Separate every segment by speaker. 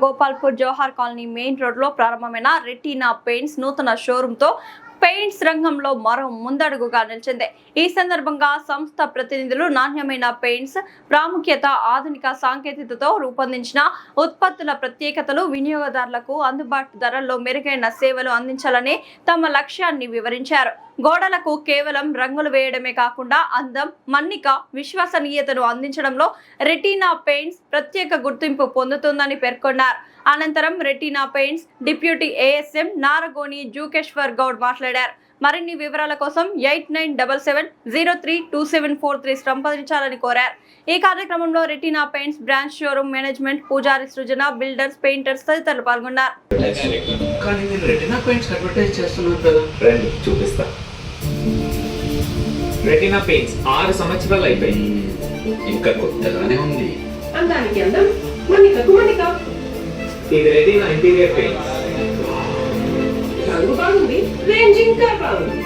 Speaker 1: గోపాల్పూర్ జోహార్ colony main road లో ప్రారంభమైన retina paints నూతన షోరూమ్ తో పెయింట్స్ రంగంలో మరో ముందడుగుగా నిలిచింది. ఈ సందర్భంగా సంస్థ ప్రతినిధులు నాణ్యమైన పెయింట్స్ ప్రాముఖ్యత, ఆధునిక సాంకేతికతతో రూపొందించిన ఉత్పత్తుల ప్రత్యేకతలు, వినియోగదారులకు అందుబాటు ధరల్లో మెరుగైన సేవలు అందించాలని తమ లక్ష్యాన్ని వివరించారు. గోడలకు కేవలం రంగులు వేయడమే కాకుండా అందం, మన్నిక, విశ్వసనీయతను అందించడంలో రెటీనా పెయింట్స్ ప్రత్యేక గుర్తింపు పొందుతుందని పేర్కొన్నారు. అనంతరం Retina paints deputy ASM Naragoni Jukeshwar Goud మాట్లాడారు. మరిన్ని వివరాల కోసం 8977032743 సంప్రదించాలని కోరారు. ఈ కార్యక్రమంలో Retina paints branch showroom management Pujari Srujana, builders, painters తదితరులు పాల్గొన్నారు.
Speaker 2: రెటీనా పెయింట్స్ 6 సంవత్సరాలు అయిపోయింది, ఇంకా కొత్తగానే ఉంది.
Speaker 3: అందానికి అందం, మన్నికకు మన్నిక.
Speaker 2: ఇది రెటీనా ఇంటీరియర్ పెయింట్.
Speaker 3: రంగు బాగుంది, రేంజ్ ఇంకా బాగుంది.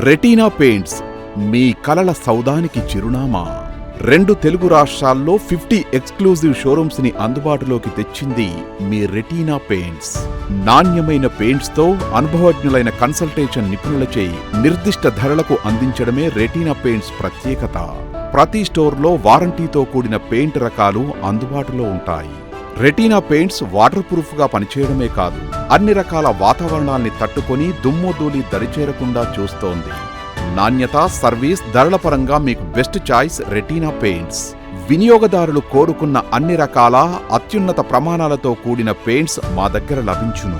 Speaker 4: రెటీనా పెయింట్స్ మీ కలల సౌదానికి చిరునామా. 2 తెలుగు రాష్ట్రాల్లో 50 ఎక్స్క్లూజివ్ షోరూమ్స్ ని అందుబాటులోకి తెచ్చింది మీ రెటీనా పెయింట్స్. నాణ్యమైన పెయింట్స్ తో అనుభవజ్ఞులైన కన్సల్టేషన్ నిపుణులచే నిర్దిష్ట ధరలకు అందించడమే రెటీనా పెయింట్స్ ప్రత్యేకత. ప్రతి స్టోర్లో వారంటీతో కూడిన పెయింట్ రకాలు అందుబాటులో ఉంటాయి. రెటీనా పెయింట్స్ వాటర్ ప్రూఫ్ గా పనిచేయడమే కాదు, అన్ని రకాల వాతావరణాల్ని తట్టుకొని దుమ్ము ధూళి దరిచేరకుండా చూస్తోంది. నాణ్యత, సర్వీస్, ధరల పరంగా మీకు బెస్ట్ చాయిస్ రెటీనా పెయింట్స్. వినియోగదారులు కోరుకున్న అన్ని రకాల అత్యున్నత ప్రమాణాలతో కూడిన పెయింట్స్ మా దగ్గర లభించును.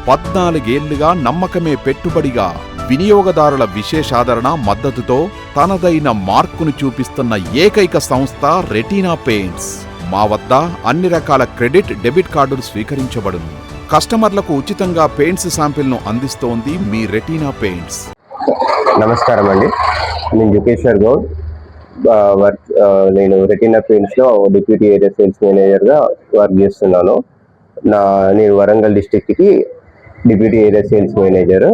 Speaker 4: 14 ఏళ్లుగా నమ్మకమే పెట్టుబడిగా వినియోగదారుల విశేషాదరణ, మద్దతుతో తనదైన మార్కును చూపిస్తున్న ఏకైక సంస్థ రెటీనా పెయింట్స్. మా వద్ద అన్ని రకాల క్రెడిట్, డెబిట్ కార్డులు స్వీకరించబడును. కస్టమర్లకు ఉచితంగా పెయింట్స్ శాంపిల్ను అందిస్తోంది మీ రెటీనా పెయింట్స్.
Speaker 5: నమస్కారం అండి, నేను జుకేశ్వర్ గౌడ్. నేను రెటీనా పెయింట్స్లో డిప్యూటీ ఏరియా సేల్స్ మేనేజర్గా వర్క్ చేస్తున్నాను. నేను వరంగల్ డిస్టిక్కి డిప్యూటీ ఏరియా సేల్స్ మేనేజర్.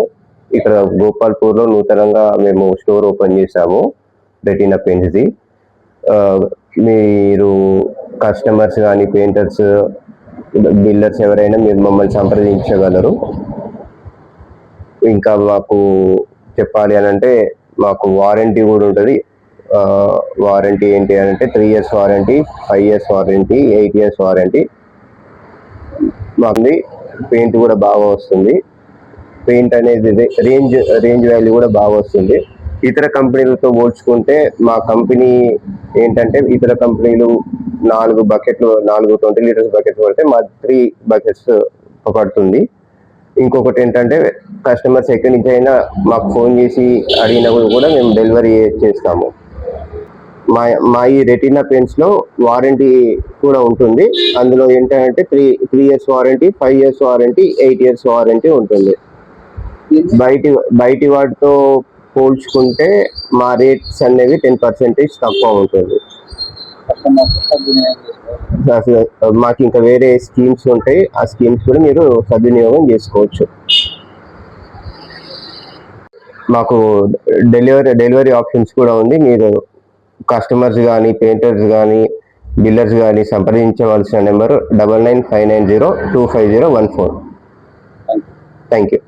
Speaker 5: ఇక్కడ గోపాల్పూర్లో నూతనంగా మేము స్టోర్ ఓపెన్ చేశాము రెటీనా పెయింట్స్ది. మీరు కస్టమర్స్ కానీ, పెయింటర్స్, బిల్డర్స్ ఎవరైనా మీరు మమ్మల్ని సంప్రదించగలరు. ఇంకా మాకు చెప్పాలి అని అంటే మాకు వారంటీ కూడా ఉంటుంది. వారంటీ ఏంటి అని అంటే 3 years warranty, 5 years warranty, 8 years warranty. మాకు పెయింట్ కూడా బాగా వస్తుంది. పెయింట్ అనేది రేంజ్ వాల్యూ కూడా బాగా వస్తుంది. ఇతర కంపెనీలతో పోల్చుకుంటే మా కంపెనీ ఏంటంటే, ఇతర కంపెనీలు 4 బకెట్లు, 4 20 లీటర్స్ బకెట్స్ పడితే మా 3 buckets పడుతుంది. ఇంకొకటి ఏంటంటే, కస్టమర్స్ ఎక్కడి నుంచి అయినా మాకు ఫోన్ చేసి అడిగినప్పుడు కూడా మేము డెలివరీ చేస్తాము. మా ఈ రెటీనా పెయింట్స్లో వారంటీ కూడా ఉంటుంది. అందులో ఏంటంటే 3 years warranty, 5 years warranty, 8 years warranty ఉంటుంది. బయటి వాటితో పోల్చుకుంటే మా రేట్స్ అనేవి 10% తక్కువ ఉంటుంది. మాకు ఇంకా వేరే స్కీమ్స్ ఉంటాయి, ఆ స్కీమ్స్ కూడా మీరు సద్వినియోగం చేసుకోవచ్చు. మాకు డెలివరీ ఆప్షన్స్ కూడా ఉంది. మీరు కస్టమర్స్ కానీ, పెయింటర్స్ కానీ, బిల్లర్స్ కానీ సంప్రదించవలసిన నెంబర్ 9959025014. Thank you.